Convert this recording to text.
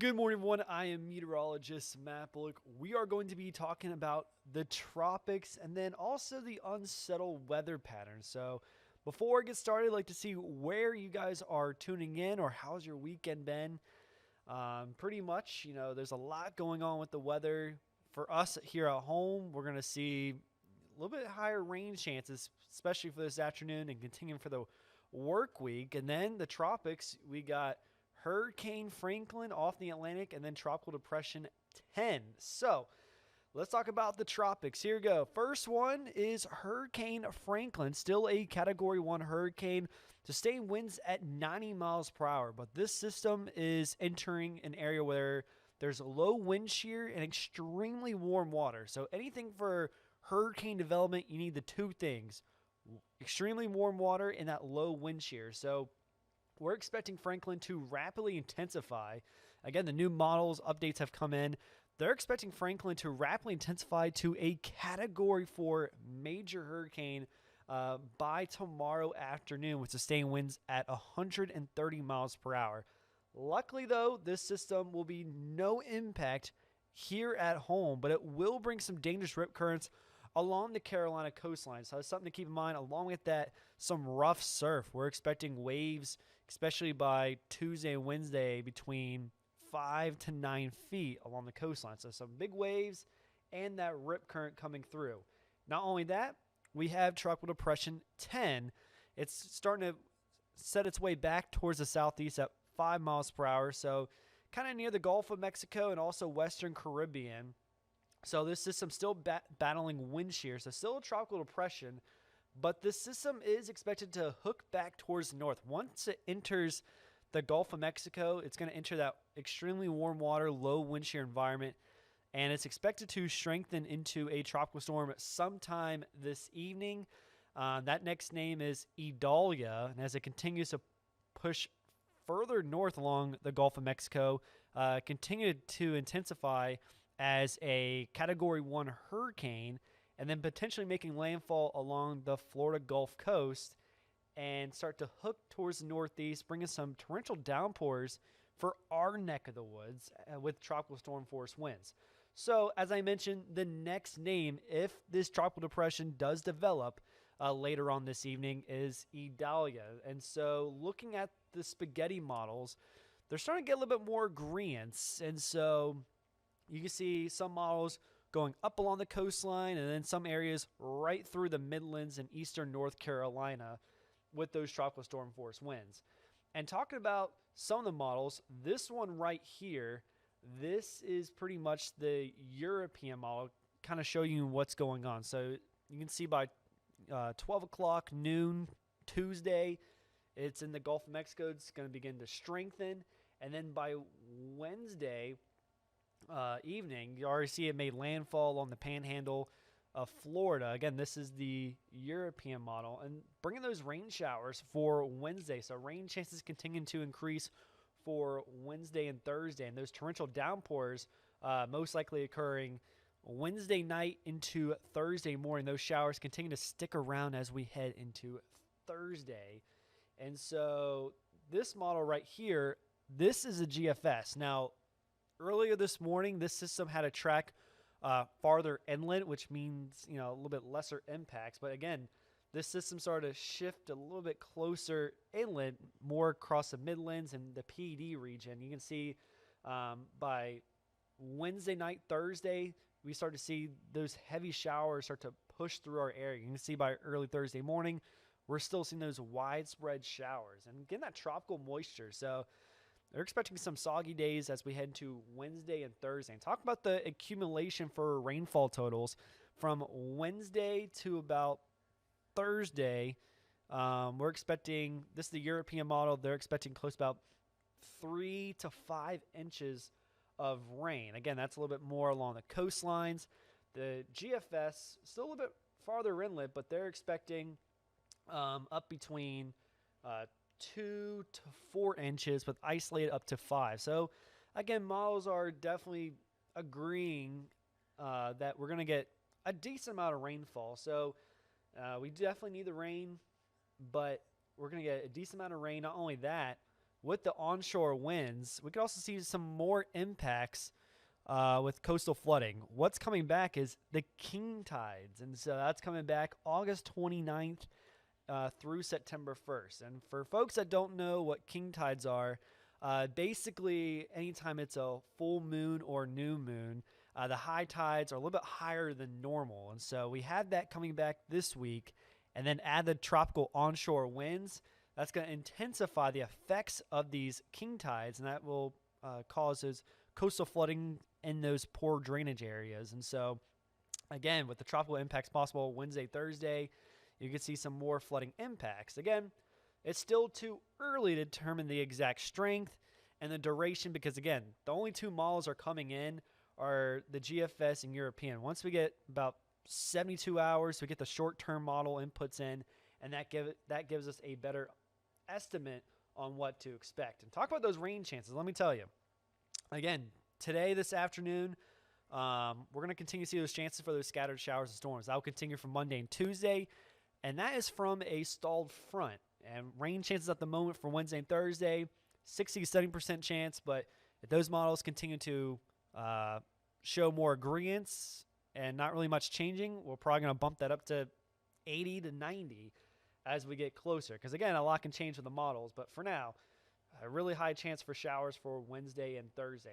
Good morning, everyone. I am meteorologist Matt Bullock. We are going to be talking about the tropics and then also the unsettled weather patterns. So, before I get started, I'd like to see where you guys are tuning in or how's your weekend been. Pretty much, there's a lot going on with the weather. For us here at home, we're going to see a little bit higher rain chances, especially for this afternoon and continuing for the work week. And then the tropics, we got Hurricane Franklin off the Atlantic and then Tropical Depression 10. So let's talk about the tropics. Here we go. First one is Hurricane Franklin, still a Category 1 hurricane. Sustained winds at 90 miles per hour. But this system is entering an area where there's low wind shear and extremely warm water. So anything for hurricane development, you need the two things: extremely warm water and that low wind shear. So we're expecting Franklin to rapidly intensify. Again, the new models updates have come in. They're expecting Franklin to rapidly intensify to a Category 4 major hurricane by tomorrow afternoon with sustained winds at 130 miles per hour. Luckily, though, this system will be no impact here at home, but it will bring some dangerous rip currents along the Carolina coastline. So that's something to keep in mind. Along with that, some rough surf. We're expecting waves, especially by Tuesday and Wednesday, between 5 to 9 feet along the coastline. So some big waves and that rip current coming through. Not only that, we have Tropical Depression 10. It's starting to set its way back towards the southeast at 5 miles per hour. So kind of near the Gulf of Mexico and also Western Caribbean. So this system still battling wind shear, so still a tropical depression, but this system is expected to hook back towards the north. Once it enters the Gulf of Mexico, it's going to enter that extremely warm water, low wind shear environment, and it's expected to strengthen into a tropical storm sometime this evening. That next name is Idalia, and as it continues to push further north along the Gulf of Mexico, continue to intensify as a Category 1 hurricane, and then potentially making landfall along the Florida Gulf Coast and start to hook towards the northeast, bringing some torrential downpours for our neck of the woods with tropical storm force winds. So, as I mentioned, the next name, if this tropical depression does develop later on this evening, is Idalia. And so, looking at the spaghetti models, they're starting to get a little bit more agreements. And so you can see some models going up along the coastline and then some areas right through the Midlands and eastern North Carolina with those tropical storm force winds. And talking about some of the models, this one right here, this is pretty much the European model, kind of showing you what's going on. So you can see by 12 o'clock noon Tuesday, it's in the Gulf of Mexico. It's going to begin to strengthen. And then by Wednesday evening, you already see it made landfall on the panhandle of Florida. Again, this is the European model, and bringing those rain showers for Wednesday. So rain chances continue to increase for Wednesday and Thursday, and those torrential downpours most likely occurring Wednesday night into Thursday morning. Those showers continue to stick around as we head into Thursday. And so this model right here, this is a GFS. Now, earlier this morning, this system had a track farther inland, which means a little bit lesser impacts. But again, this system started to shift a little bit closer inland, more across the Midlands and the PD region. You can see by Wednesday night, Thursday, we start to see those heavy showers start to push through our area. You can see by early Thursday morning, we're still seeing those widespread showers and getting that tropical moisture. So they're expecting some soggy days as we head into Wednesday and Thursday. And talk about the accumulation for rainfall totals from Wednesday to about Thursday. We're expecting, this is the European model, they're expecting close to about 3 to 5 inches of rain. Again, that's a little bit more along the coastlines. The GFS, still a little bit farther inland, but they're expecting up between 2 to 4 inches, with isolated up to 5. So, again, models are definitely agreeing that we're going to get a decent amount of rainfall. So, we definitely need the rain, but we're going to get a decent amount of rain. Not only that, with the onshore winds, we could also see some more impacts with coastal flooding. What's coming back is the king tides, and so that's coming back August 29th through September 1st. And for folks that don't know what king tides are, basically anytime it's a full moon or new moon, the high tides are a little bit higher than normal. And so we had that coming back this week, and then add the tropical onshore winds. That's going to intensify the effects of these king tides, and that will cause those coastal flooding in those poor drainage areas. And so, again, with the tropical impacts possible Wednesday, Thursday, you could see some more flooding impacts. Again, it's still too early to determine the exact strength and the duration because, again, the only two models are coming in are the GFS and European. Once we get about 72 hours, we get the short-term model inputs in, and that gives us a better estimate on what to expect. And talk about those rain chances. Let me tell you. Again, today, this afternoon, we're going to continue to see those chances for those scattered showers and storms. That will continue from Monday and Tuesday, and that is from a stalled front. And rain chances at the moment for Wednesday and Thursday, 60 to 70% chance. But if those models continue to show more agreeance and not really much changing, we're probably going to bump that up to 80 to 90 as we get closer. Because, again, a lot can change with the models. But for now, a really high chance for showers for Wednesday and Thursday.